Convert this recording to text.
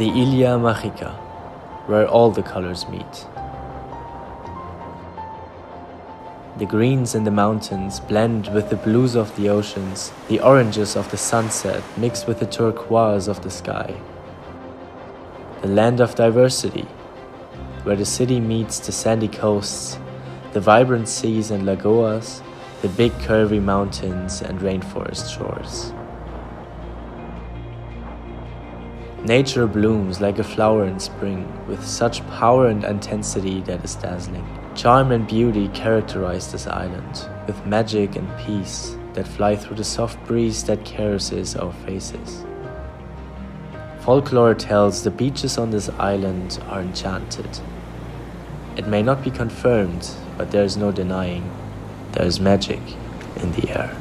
The Ilha Mágica, where all the colors meet. The greens in the mountains blend with the blues of the oceans, the oranges of the sunset mix with the turquoise of the sky. The land of diversity, where the city meets the sandy coasts, the vibrant seas and lagoas, the big curvy mountains and rainforest shores. Nature blooms like a flower in spring, with such power and intensity that is dazzling. Charm and beauty characterize this island, with magic and peace that fly through the soft breeze that caresses our faces. Folklore tells the beaches on this island are enchanted. It may not be confirmed, but there is no denying there is magic in the air.